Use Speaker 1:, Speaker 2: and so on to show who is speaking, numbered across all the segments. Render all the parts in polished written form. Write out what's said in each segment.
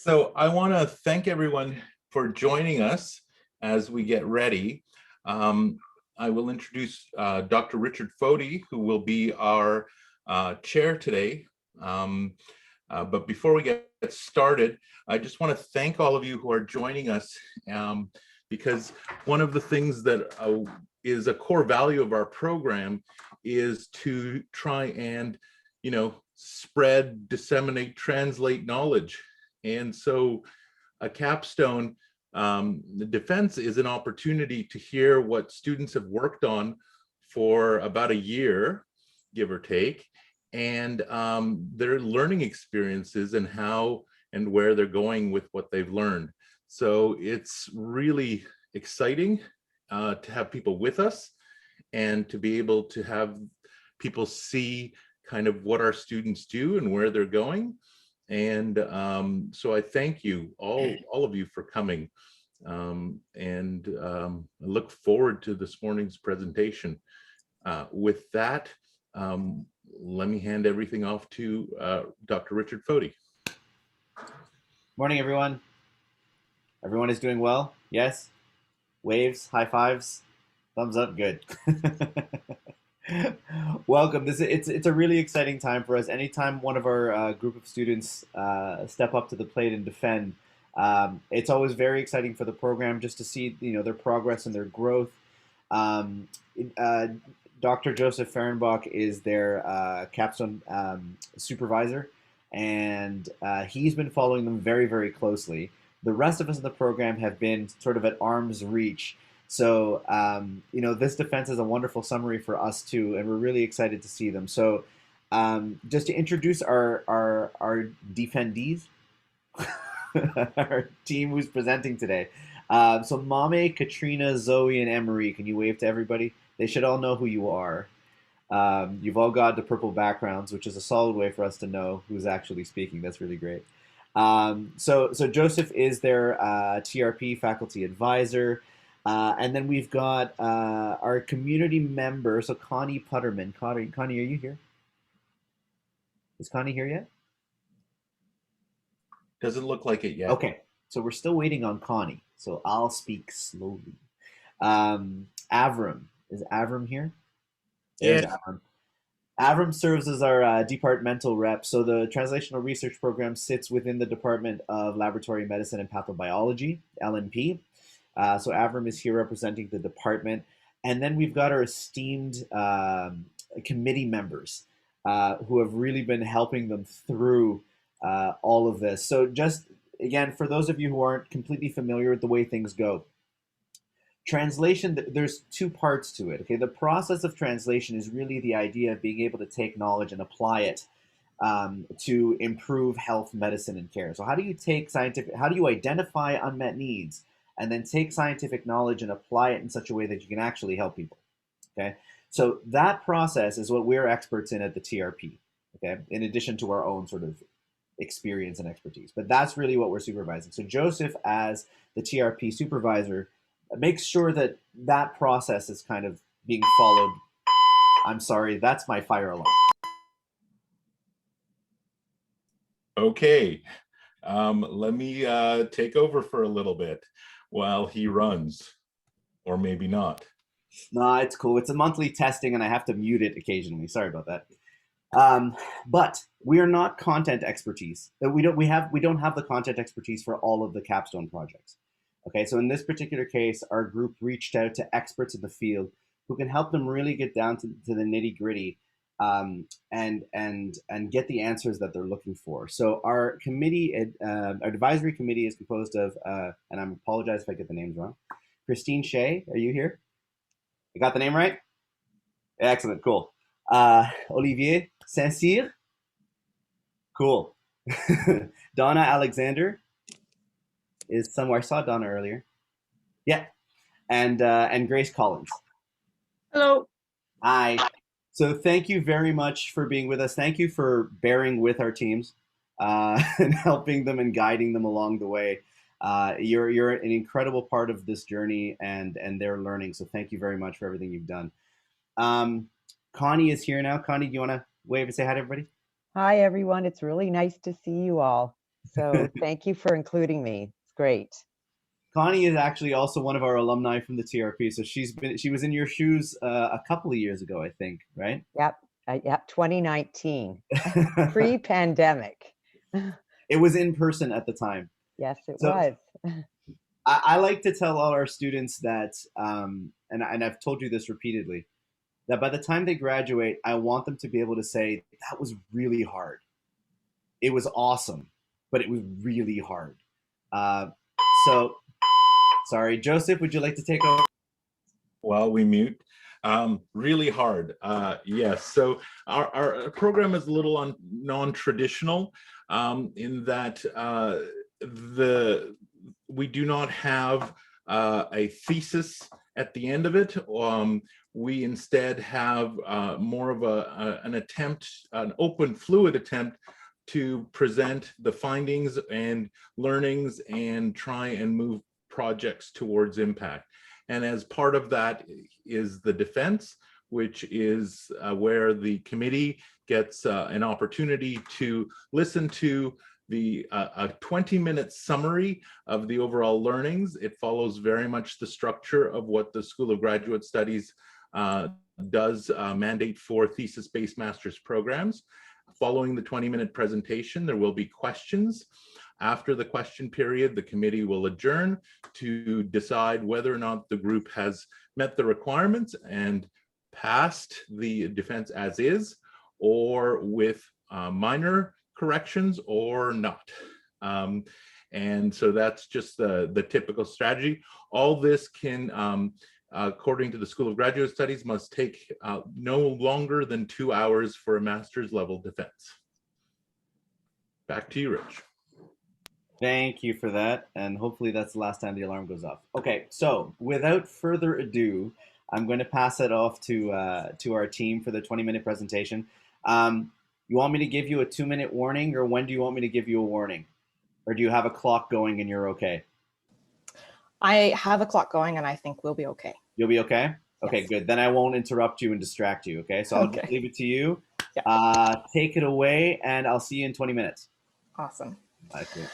Speaker 1: So I want to thank everyone for joining us as we get ready. I will introduce Dr. Richard Fody, who will be our chair today. But before we get started, I just want to thank all of you who are joining us because one of the things that is a core value of our program is to try and, spread, disseminate, translate knowledge. And so a capstone, the defense is an opportunity to hear what students have worked on for about a year, give or take, and their learning experiences and how and where they're going with what they've learned. So it's really exciting to have people with us and to be able to have people see kind of what our students do and where they're going. And so I thank you, all of you, for coming. And I look forward to this morning's presentation. With that, let me hand everything off to Dr. Richard Fody.
Speaker 2: Morning, everyone. Everyone is doing well? Yes? Waves, high fives, thumbs up, good. Welcome. It's a really exciting time for us. Anytime one of our group of students step up to the plate and defend, it's always very exciting for the program just to see their progress and their growth. Dr. Joseph Fehrenbach is their Capstone supervisor, and he's been following them very, very closely. The rest of us in the program have been sort of at arm's reach. So, this defense is a wonderful summary for us too, and we're really excited to see them. So, just to introduce our defendees, our team who's presenting today. So Maame, Katrina, Zoe, and Anne-Marie, can you wave to everybody? They should all know who you are. You've all got the purple backgrounds, which is a solid way for us to know who's actually speaking. That's really great. So Joseph is their TRP faculty advisor. And then we've got our community member, so Connie Putterman. Connie, are you here? Is Connie here yet?
Speaker 1: Doesn't look like it yet.
Speaker 2: Okay, so we're still waiting on Connie, so I'll speak slowly. Avram, is Avram here? There's Avram. Avram serves as our departmental rep. So the Translational Research Program sits within the Department of Laboratory Medicine and Pathobiology, LNP. So Avram is here representing the department. And then we've got our esteemed committee members who have really been helping them through all of this. So just, again, for those of you who aren't completely familiar with the way things go, translation, there's two parts to it. Okay, the process of translation is really the idea of being able to take knowledge and apply it to improve health, medicine, and care. So how do you identify unmet needs and then take scientific knowledge and apply it in such a way that you can actually help people? Okay, so that process is what we're experts in at the TRP. Okay, in addition to our own sort of experience and expertise, but that's really what we're supervising. So Joseph, as the TRP supervisor, makes sure that that process is kind of being followed. I'm sorry, that's my fire alarm.
Speaker 1: Okay, let me take over for a little bit while he runs, or maybe not.
Speaker 2: No, it's cool. It's a monthly testing, and I have to mute it occasionally. Sorry about that. But we are not content expertise. We don't have the content expertise for all of the Capstone projects. Okay, so in this particular case, our group reached out to experts in the field who can help them really get down to the nitty gritty and get the answers that they're looking for. So our committee, our advisory committee, is composed of, and I apologize if I get the names wrong. Christine Shea, are you here? I got the name right? Excellent, cool. Olivier Saint-Cyr, cool. Donna Alexander is somewhere. I saw Donna earlier. Yeah, and Grace Collins.
Speaker 3: Hello.
Speaker 2: Hi. So thank you very much for being with us. Thank you for bearing with our teams and helping them and guiding them along the way. You're an incredible part of this journey and their learning. So thank you very much for everything you've done. Connie is here now. Connie, do you want to wave and say hi to everybody?
Speaker 3: Hi, everyone. It's really nice to see you all. So thank you for including me. It's great.
Speaker 2: Connie is actually also one of our alumni from the TRP. So she was in your shoes a couple of years ago, I think, right?
Speaker 3: Yep. Yep. 2019, pre-pandemic.
Speaker 2: It was in person at the time.
Speaker 3: Yes, it
Speaker 2: So
Speaker 3: was.
Speaker 2: I like to tell all our students that, and I've told you this repeatedly, that by the time they graduate, I want them to be able to say, that was really hard. It was awesome, but it was really hard. So, sorry, Joseph, would you like to take over?
Speaker 1: While we mute. Really hard. Yes. So our program is a little non-traditional in that we do not have a thesis at the end of it. We instead have more of an attempt, an open, fluid attempt to present the findings and learnings and try and move projects towards impact. And as part of that is the defense, which is where the committee gets an opportunity to listen to a 20-minute summary of the overall learnings. It follows very much the structure of what the School of Graduate Studies does mandate for thesis-based master's programs. Following the 20-minute presentation, there will be questions. After the question period, the committee will adjourn to decide whether or not the group has met the requirements and passed the defense as is, or with minor corrections or not. And so that's just the typical strategy. All this can, according to the School of Graduate Studies, must take no longer than 2 hours for a master's level defense. Back to you, Rich.
Speaker 2: Thank you for that, and hopefully that's the last time the alarm goes off. Okay, so without further ado, I'm going to pass it off to our team for the 20-minute presentation. You want me to give you a 2-minute warning, or when do you want me to give you a warning? Or do you have a clock going and you're okay?
Speaker 4: I have a clock going and I think we'll be okay.
Speaker 2: You'll be okay? Okay,
Speaker 4: Yes.
Speaker 2: good. Then I won't interrupt you and distract you, okay? So I'll just leave it to you.
Speaker 4: Yeah.
Speaker 2: Take it away, and I'll see you in 20 minutes.
Speaker 4: Awesome.
Speaker 2: Okay.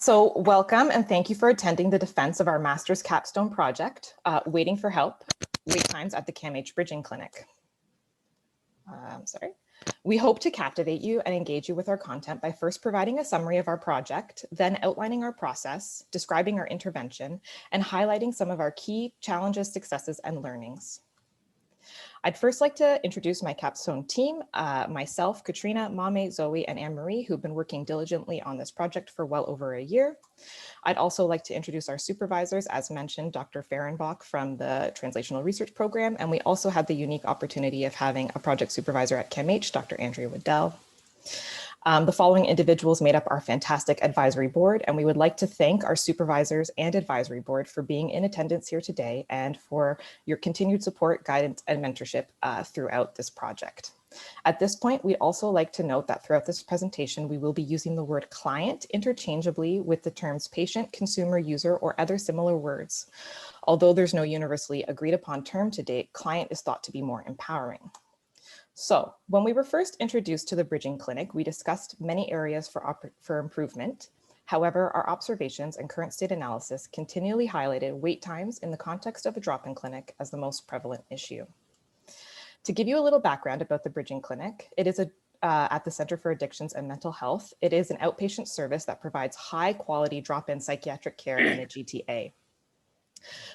Speaker 4: So welcome and thank you for attending the defense of our Master's Capstone project, Waiting for Help, Wait Times at the CAMH Bridging Clinic. We hope to captivate you and engage you with our content by first providing a summary of our project, then outlining our process, describing our intervention, and highlighting some of our key challenges, successes, and learnings. I'd first like to introduce my Capstone team, myself, Katrina, Maame, Zoe, and Anne-Marie, who've been working diligently on this project for well over a year. I'd also like to introduce our supervisors, as mentioned, Dr. Fehrenbach from the Translational Research Program, and we also had the unique opportunity of having a project supervisor at CAMH, Dr. Andrea Waddell. The following individuals made up our fantastic advisory board, and we would like to thank our supervisors and advisory board for being in attendance here today and for your continued support, guidance, and mentorship throughout this project. At this point, we'd also like to note that throughout this presentation, we will be using the word client interchangeably with the terms patient, consumer, user, or other similar words. Although there's no universally agreed upon term to date, client is thought to be more empowering. So when we were first introduced to the Bridging Clinic, we discussed many areas for improvement. However, our observations and current state analysis continually highlighted wait times in the context of a drop-in clinic as the most prevalent issue. To give you a little background about the Bridging Clinic, it is at the Center for Addictions and Mental Health. It is an outpatient service that provides high quality drop-in psychiatric care in the GTA.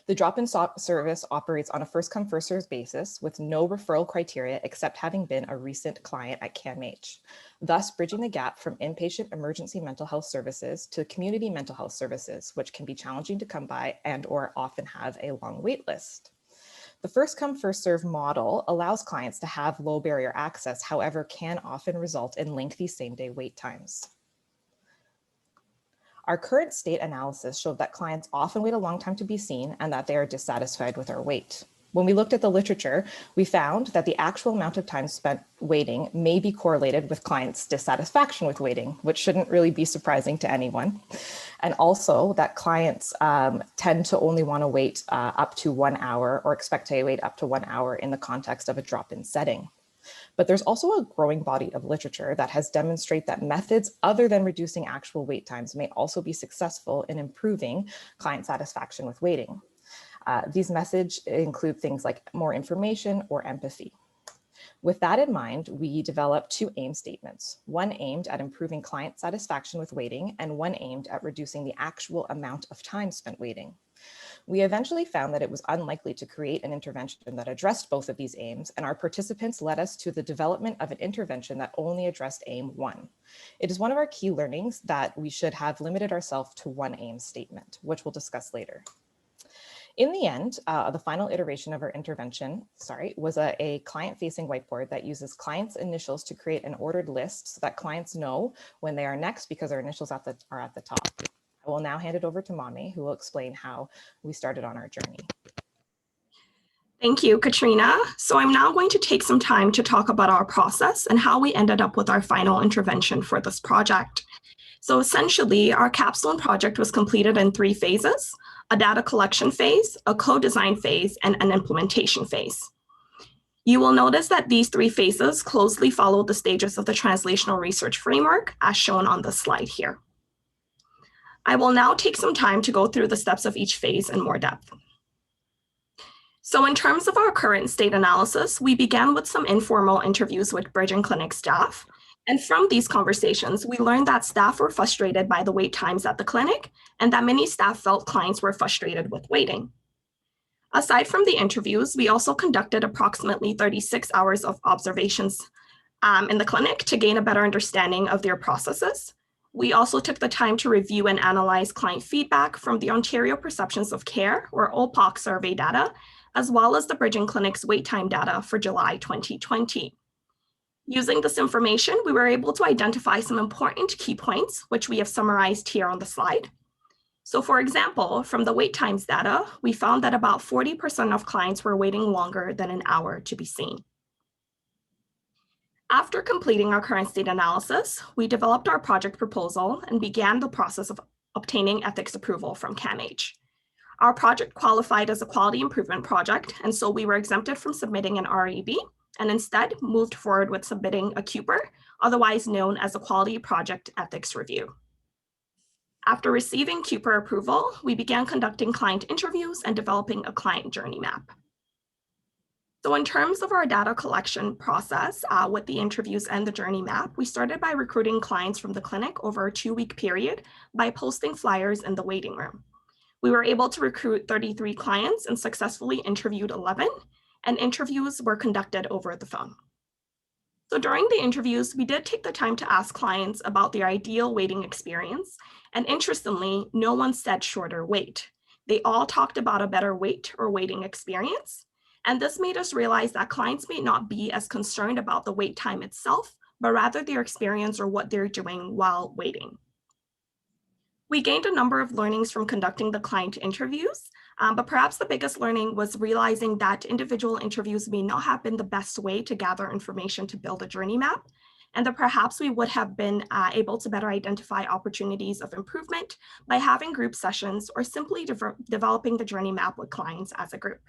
Speaker 4: The drop-in service operates on a first-come, first-served basis with no referral criteria except having been a recent client at CAMH, thus bridging the gap from inpatient emergency mental health services to community mental health services, which can be challenging to come by and or often have a long wait list. The first-come, first-served model allows clients to have low barrier access, however, can often result in lengthy same-day wait times. Our current state analysis showed that clients often wait a long time to be seen and that they are dissatisfied with our wait. When we looked at the literature, we found that the actual amount of time spent waiting may be correlated with clients' dissatisfaction with waiting, which shouldn't really be surprising to anyone. And also that clients tend to only want to wait up to 1 hour or expect to wait up to 1 hour in the context of a drop-in setting. But there's also a growing body of literature that has demonstrated that methods other than reducing actual wait times may also be successful in improving client satisfaction with waiting. These messages include things like more information or empathy. With that in mind, we developed two aim statements, one aimed at improving client satisfaction with waiting and one aimed at reducing the actual amount of time spent waiting. We eventually found that it was unlikely to create an intervention that addressed both of these aims, and our participants led us to the development of an intervention that only addressed aim one. It is one of our key learnings that we should have limited ourselves to one aim statement, which we'll discuss later. In the end, the final iteration of our intervention, was a client-facing whiteboard that uses clients' initials to create an ordered list so that clients know when they are next because our initials are at the top. I will now hand it over to Maame, who will explain how we started on our journey.
Speaker 5: Thank you, Katrina. So I'm now going to take some time to talk about our process and how we ended up with our final intervention for this project. So essentially, our Capstone project was completed in 3 phases: a data collection phase, a co-design phase, and an implementation phase. You will notice that these 3 phases closely follow the stages of the Translational Research Framework, as shown on the slide here. I will now take some time to go through the steps of each phase in more depth. So in terms of our current state analysis, we began with some informal interviews with Bridging Clinic staff. And from these conversations, we learned that staff were frustrated by the wait times at the clinic and that many staff felt clients were frustrated with waiting. Aside from the interviews, we also conducted approximately 36 hours of observations in the clinic to gain a better understanding of their processes. We also took the time to review and analyze client feedback from the Ontario Perceptions of Care, or OPOC survey data, as well as the Bridging Clinic's wait time data for July 2020. Using this information, we were able to identify some important key points, which we have summarized here on the slide. So for example, from the wait times data, we found that about 40% of clients were waiting longer than an hour to be seen. After completing our current state analysis, we developed our project proposal and began the process of obtaining ethics approval from CAMH. Our project qualified as a quality improvement project, and so we were exempted from submitting an REB and instead moved forward with submitting a QPR, otherwise known as a Quality Project Ethics Review. After receiving QPR approval, we began conducting client interviews and developing a client journey map. So in terms of our data collection process with the interviews and the journey map, we started by recruiting clients from the clinic over a 2-week period by posting flyers in the waiting room. We were able to recruit 33 clients and successfully interviewed 11, and interviews were conducted over the phone. So during the interviews, we did take the time to ask clients about their ideal waiting experience, and interestingly, no one said shorter wait. They all talked about a better wait or waiting experience, and this made us realize that clients may not be as concerned about the wait time itself, but rather their experience or what they're doing while waiting. We gained a number of learnings from conducting the client interviews, but perhaps the biggest learning was realizing that individual interviews may not have been the best way to gather information to build a journey map, and that perhaps we would have been able to better identify opportunities of improvement by having group sessions or simply developing the journey map with clients as a group.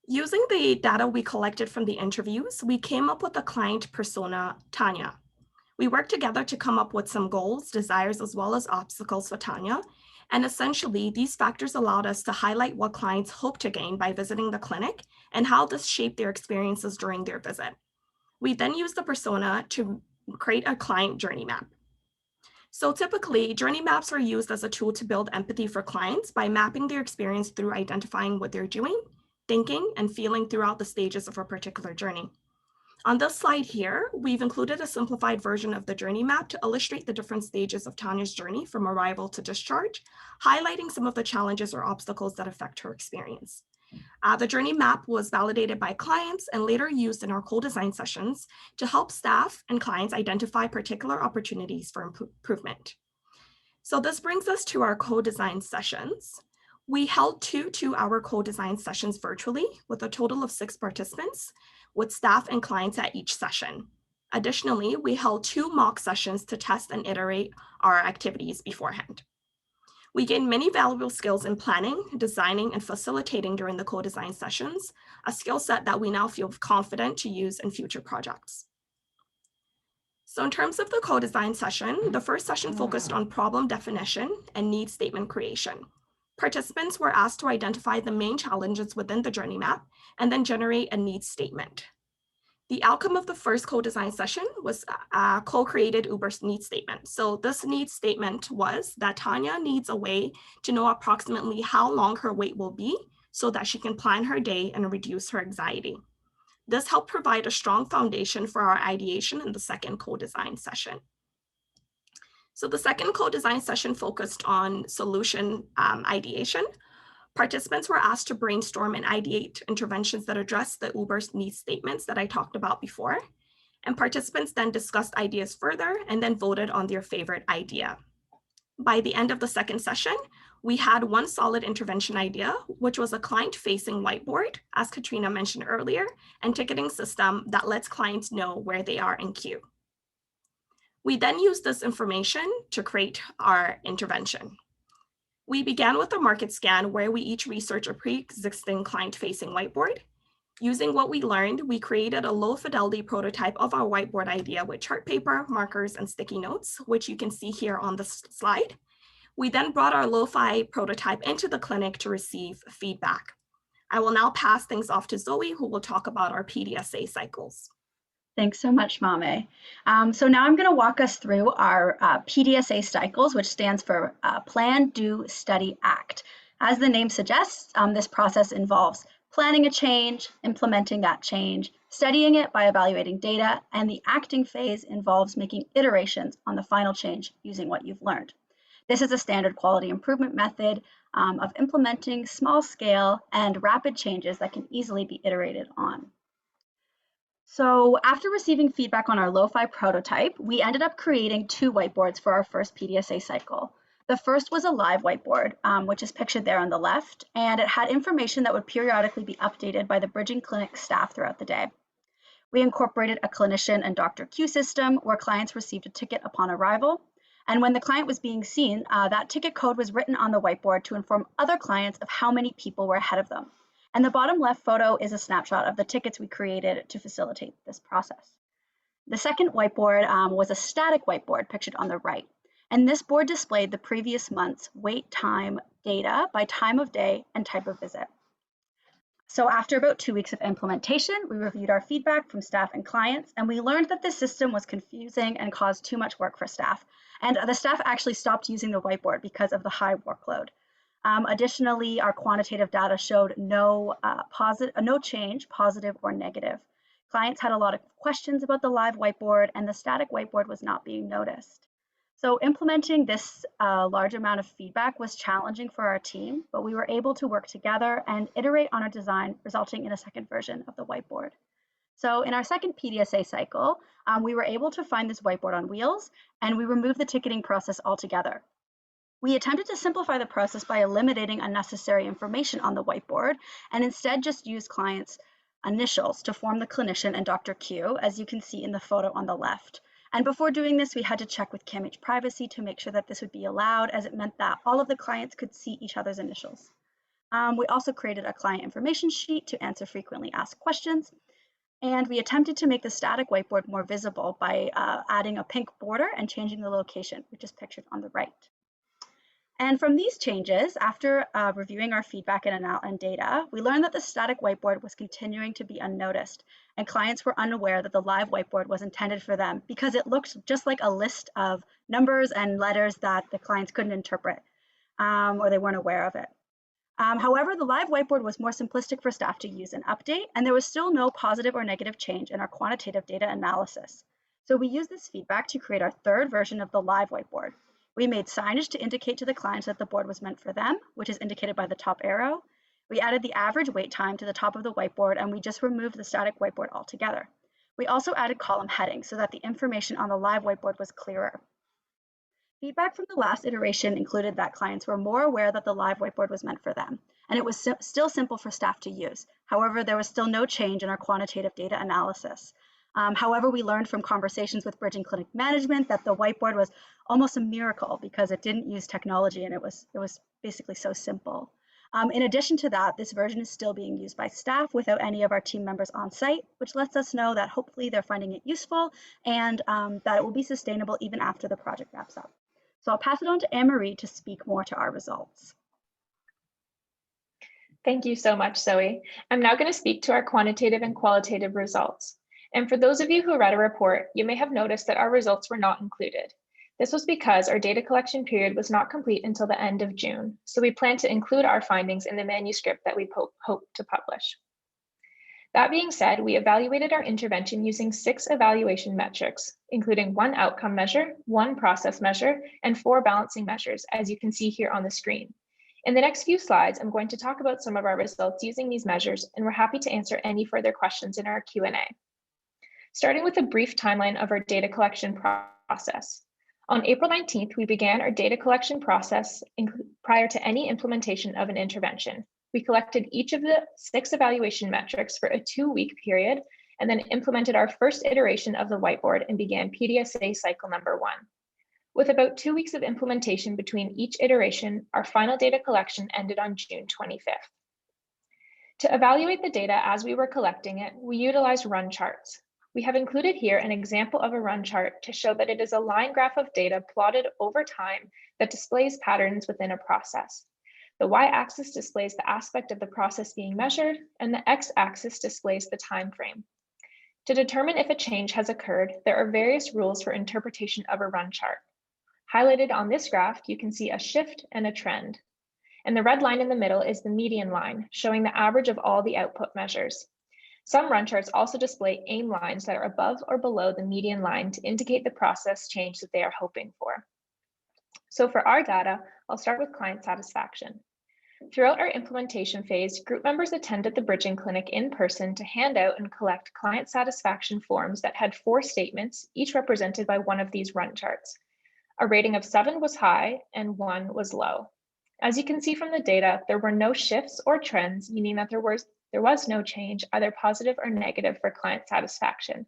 Speaker 5: Using the data we collected from the interviews, we came up with a client persona, Tanya. We worked together to come up with some goals, desires, as well as obstacles for Tanya. And essentially, these factors allowed us to highlight what clients hope to gain by visiting the clinic and how this shaped their experiences during their visit. We then used the persona to create a client journey map. So typically, journey maps are used as a tool to build empathy for clients by mapping their experience through identifying what they're doing, thinking, and feeling throughout the stages of a particular journey. On this slide here, we've included a simplified version of the journey map to illustrate the different stages of Tanya's journey from arrival to discharge, highlighting some of the challenges or obstacles that affect her experience. The journey map was validated by clients and later used in our co-design sessions to help staff and clients identify particular opportunities for improvement. So this brings us to our co-design sessions. We held 2 2-hour co-design sessions virtually with a total of 6 participants, with staff and clients at each session. Additionally, we held 2 mock sessions to test and iterate our activities beforehand. We gained many valuable skills in planning, designing, and facilitating during the co-design sessions, a skill set that we now feel confident to use in future projects. So in terms of the co-design session, the first session focused on problem definition and need statement creation. Participants were asked to identify the main challenges within the journey map and then generate a needs statement. The outcome of the first co-design session was a co-created Uber's needs statement. So this needs statement was that Tanya needs a way to know approximately how long her wait will be so that she can plan her day and reduce her anxiety. This helped provide a strong foundation for our ideation in the second co-design session. So the second co-design session focused on solution ideation. Participants were asked to brainstorm and ideate interventions that address the Uber's needs statements that I talked about before. And participants then discussed ideas further and then voted on their favorite idea. By the end of the second session, we had one solid intervention idea, which was a client-facing whiteboard, as Katrina mentioned earlier, and ticketing system that lets clients know where they are in queue. We then used this information to create our intervention. We began with a market scan where we each researched a pre-existing client-facing whiteboard. Using what we learned, we created a low-fidelity prototype of our whiteboard idea with chart paper, markers, and sticky notes, which you can see here on the slide. We then brought our lo-fi prototype into the clinic to receive feedback. I will now pass things off to Zoe, who will talk about our PDSA cycles.
Speaker 6: Thanks so much, Maame. So now I'm going to walk us through our PDSA cycles, which stands for Plan, Do, Study, Act. As the name suggests, this process involves planning a change, implementing that change, studying it by evaluating data, and the acting phase involves making iterations on the final change using what you've learned. This is a standard quality improvement method of implementing small-scale and rapid changes that can easily be iterated on. So after receiving feedback on our lo-fi prototype, we ended up creating 2 whiteboards for our first PDSA cycle. The first was a live whiteboard, which is pictured there on the left, and it had information that would periodically be updated by the Bridging Clinic staff throughout the day. We incorporated a clinician and doctor queue system where clients received a ticket upon arrival. And when the client was being seen, that ticket code was written on the whiteboard to inform other clients of how many people were ahead of them. And the bottom left photo is a snapshot of the tickets we created to facilitate this process. The second whiteboard was a static whiteboard pictured on the right. And this board displayed the previous month's wait time data by time of day and type of visit. So after about 2 weeks of implementation, we reviewed our feedback from staff and clients, and we learned that the system was confusing and caused too much work for staff. And the staff actually stopped using the whiteboard because of the high workload. Additionally, our quantitative data showed no change, positive or negative. Clients had a lot of questions about the live whiteboard, and the static whiteboard was not being noticed. So implementing this large amount of feedback was challenging for our team, but we were able to work together and iterate on our design, resulting in a second version of the whiteboard. So in our second PDSA cycle, we were able to find this whiteboard on wheels, and we removed the ticketing process altogether. We attempted to simplify the process by eliminating unnecessary information on the whiteboard and instead just used clients' initials to form the clinician and Dr. Q, as you can see in the photo on the left. And before doing this, we had to check with CAMH privacy to make sure that this would be allowed, as it meant that all of the clients could see each other's initials. We also created a client information sheet to answer frequently asked questions. And we attempted to make the static whiteboard more visible by adding a pink border and changing the location, which is pictured on the right. And from these changes, after reviewing our feedback and data, we learned that the static whiteboard was continuing to be unnoticed, and clients were unaware that the live whiteboard was intended for them because it looked just like a list of numbers and letters that the clients couldn't interpret or they weren't aware of it. However, the live whiteboard was more simplistic for staff to use and update, and there was still no positive or negative change in our quantitative data analysis. So we used this feedback to create our third version of the live whiteboard. We made signage to indicate to the clients that the board was meant for them, which is indicated by the top arrow. We added the average wait time to the top of the whiteboard, and we just removed the static whiteboard altogether. We also added column headings so that the information on the live whiteboard was clearer. Feedback from the last iteration included that clients were more aware that the live whiteboard was meant for them, and it was still simple for staff to use. However, there was still no change in our quantitative data analysis. However, we learned from conversations with bridging clinic management that the whiteboard was almost a miracle because it didn't use technology and it was basically so simple. In addition to that, this version is still being used by staff without any of our team members on site, which lets us know that hopefully they're finding it useful and that it will be sustainable even after the project wraps up. So I'll pass it on to Anne-Marie to speak more to our results.
Speaker 7: Thank you so much, Zoe. I'm now going to speak to our quantitative and qualitative results. And for those of you who read a report, you may have noticed that our results were not included. This was because our data collection period was not complete until the end of June, so we plan to include our findings in the manuscript that we hope to publish. That being said, we evaluated our intervention using 6 evaluation metrics, including 1 outcome measure, 1 process measure, and 4 balancing measures, as you can see here on the screen. In the next few slides, I'm going to talk about some of our results using these measures, and we're happy to answer any further questions in our Q&A. Starting with a brief timeline of our data collection process. On April 19th, we began our data collection process prior to any implementation of an intervention. We collected each of the 6 evaluation metrics for a 2-week period, and then implemented our first iteration of the whiteboard and began PDSA cycle number 1. With about 2 weeks of implementation between each iteration, our final data collection ended on June 25th. To evaluate the data as we were collecting it, we utilized run charts. We have included here an example of a run chart to show that it is a line graph of data plotted over time that displays patterns within a process. The y-axis displays the aspect of the process being measured, and the x-axis displays the time frame. To determine if a change has occurred, there are various rules for interpretation of a run chart. Highlighted on this graph, you can see a shift and a trend. And the red line in the middle is the median line, showing the average of all the output measures. Some run charts also display aim lines that are above or below the median line to indicate the process change that they are hoping for. So for our data, I'll start with client satisfaction. Throughout our implementation phase, group members attended the bridging clinic in person to hand out and collect client satisfaction forms that had 4 statements, each represented by one of these run charts. A rating of 7 was high and 1 was low. As you can see from the data, there were no shifts or trends, meaning that there was no change, either positive or negative, for client satisfaction.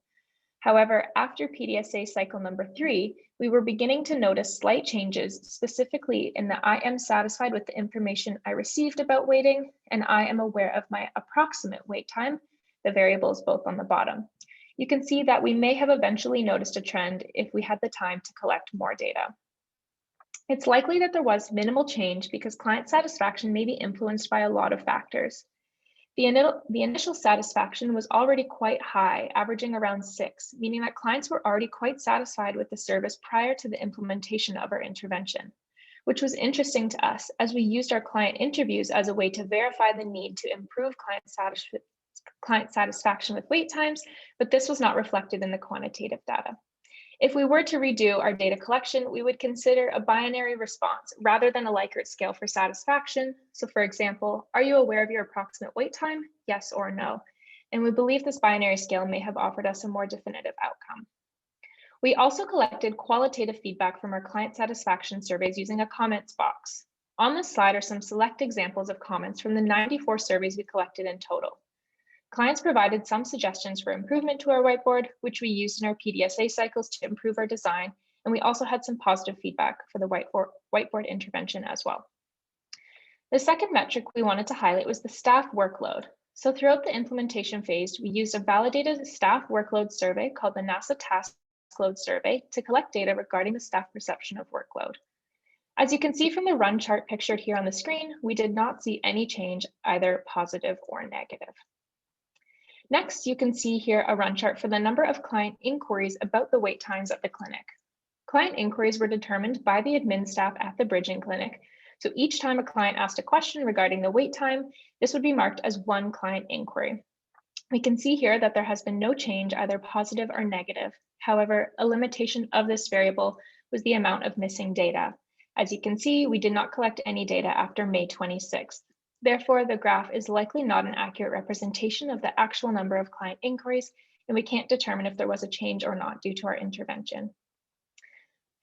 Speaker 7: However, after PDSA cycle number 3, we were beginning to notice slight changes, specifically in the I am satisfied with the information I received about waiting, and I am aware of my approximate wait time, the variables both on the bottom. You can see that we may have eventually noticed a trend if we had the time to collect more data. It's likely that there was minimal change because client satisfaction may be influenced by a lot of factors. The initial satisfaction was already quite high, averaging around 6, meaning that clients were already quite satisfied with the service prior to the implementation of our intervention, which was interesting to us as we used our client interviews as a way to verify the need to improve client satisfaction with wait times, but this was not reflected in the quantitative data. If we were to redo our data collection, we would consider a binary response rather than a Likert scale for satisfaction. So for example, are you aware of your approximate wait time? Yes or no. And we believe this binary scale may have offered us a more definitive outcome. We also collected qualitative feedback from our client satisfaction surveys using a comments box. On this slide are some select examples of comments from the 94 surveys we collected in total. Clients provided some suggestions for improvement to our whiteboard, which we used in our PDSA cycles to improve our design, and we also had some positive feedback for the whiteboard intervention as well. The second metric we wanted to highlight was the staff workload. So throughout the implementation phase, we used a validated staff workload survey called the NASA Task Load Survey to collect data regarding the staff perception of workload. As you can see from the run chart pictured here on the screen, we did not see any change, either positive or negative. Next, you can see here a run chart for the number of client inquiries about the wait times at the clinic. Client inquiries were determined by the admin staff at the bridging clinic. So each time a client asked a question regarding the wait time, this would be marked as one client inquiry. We can see here that there has been no change, either positive or negative. However, a limitation of this variable was the amount of missing data. As you can see, we did not collect any data after May 26th. Therefore, the graph is likely not an accurate representation of the actual number of client inquiries, and we can't determine if there was a change or not due to our intervention.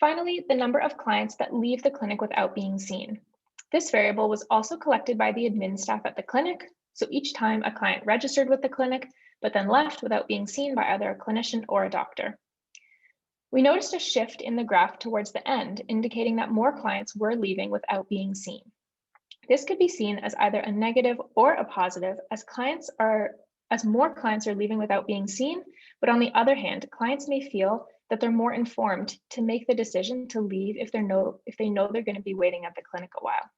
Speaker 7: Finally, the number of clients that leave the clinic without being seen. This variable was also collected by the admin staff at the clinic. So each time a client registered with the clinic, but then left without being seen by either a clinician or a doctor. We noticed a shift in the graph towards the end, indicating that more clients were leaving without being seen. This could be seen as either a negative or a positive, as more clients are leaving without being seen, but on the other hand, clients may feel that they're more informed to make the decision to leave if they know they're going to be waiting at the clinic a while.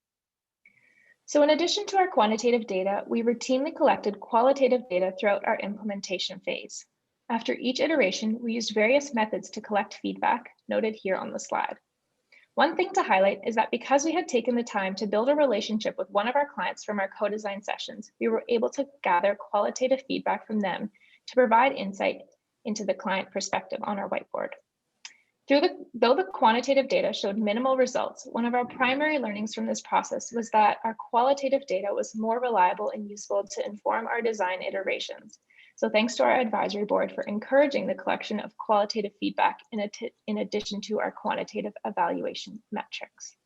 Speaker 7: So in addition to our quantitative data, we routinely collected qualitative data throughout our implementation phase. After each iteration, we used various methods to collect feedback, noted here on the slide. One thing to highlight is that because we had taken the time to build a relationship with one of our clients from our co-design sessions, we were able to gather qualitative feedback from them to provide insight into the client perspective on our whiteboard. Though the quantitative data showed minimal results, one of our primary learnings from this process was that our qualitative data was more reliable and useful to inform our design iterations. So thanks to our advisory board for encouraging the collection of qualitative feedback in addition to our quantitative evaluation metrics.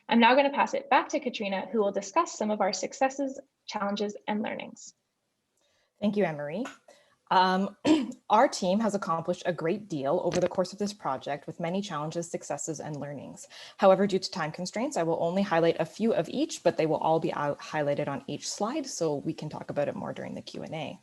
Speaker 7: I'm now going to pass it back to Katrina, who will discuss some of our successes, challenges, and learnings.
Speaker 4: Thank you, Anne-Marie. Our team has accomplished a great deal over the course of this project with many challenges, successes, and learnings. However, due to time constraints, I will only highlight a few of each, but they will all be highlighted on each slide so we can talk about it more during the Q&A.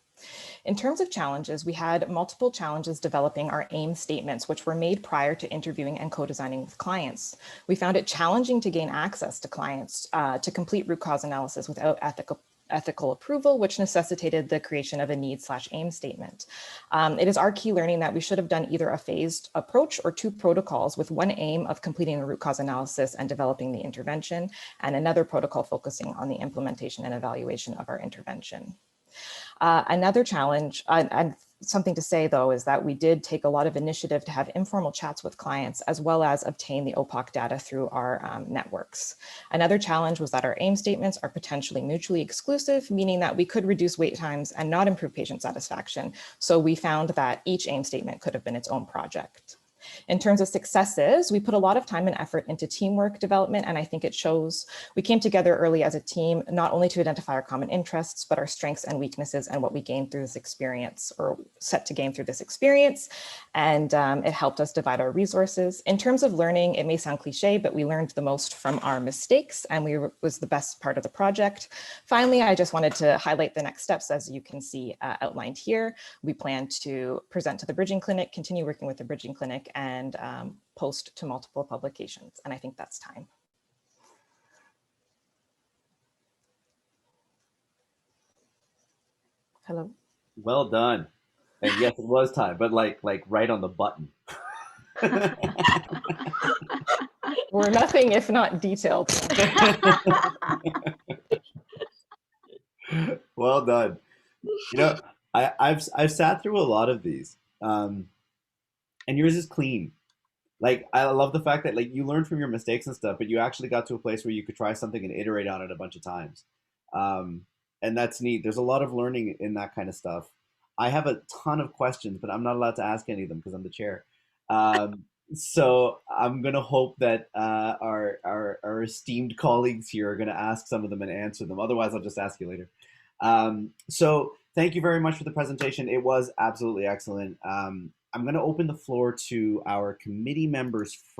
Speaker 4: In terms of challenges, we had multiple challenges developing our aim statements, which were made prior to interviewing and co-designing with clients. We found it challenging to gain access to clients to complete root cause analysis without ethical approval, which necessitated the creation of a need/aim statement. It is our key learning that we should have done either a phased approach or 2 protocols, with one aim of completing the root cause analysis and developing the intervention, and another protocol focusing on the implementation and evaluation of our intervention. Another challenge, and something to say though, is that we did take a lot of initiative to have informal chats with clients, as well as obtain the OPOC data through our networks. Another challenge was that our aim statements are potentially mutually exclusive, meaning that we could reduce wait times and not improve patient satisfaction. So we found that each aim statement could have been its own project. In terms of successes, we put a lot of time and effort into teamwork development, and I think it shows. We came together early as a team, not only to identify our common interests, but our strengths and weaknesses and what we gained through this experience, or set to gain through this experience. And it helped us divide our resources. In terms of learning, it may sound cliche, but we learned the most from our mistakes, and was the best part of the project. Finally, I just wanted to highlight the next steps, as you can see outlined here. We plan to present to the Bridging Clinic, continue working with the Bridging Clinic, and post to multiple publications. And I think that's time. Hello.
Speaker 2: Well done. And yes, it was time, but like right on the button.
Speaker 4: We're nothing if not detailed.
Speaker 2: Well done. You know, I've sat through a lot of these, and yours is clean. Like, I love the fact that like you learn from your mistakes and stuff, but you actually got to a place where you could try something and iterate on it a bunch of times. And that's neat. There's a lot of learning in that kind of stuff. I have a ton of questions, but I'm not allowed to ask any of them because I'm the chair. So I'm gonna hope that our esteemed colleagues here are gonna ask some of them and answer them. Otherwise, I'll just ask you later. So thank you very much for the presentation. It was absolutely excellent. I'm going to open the floor to our committee members first.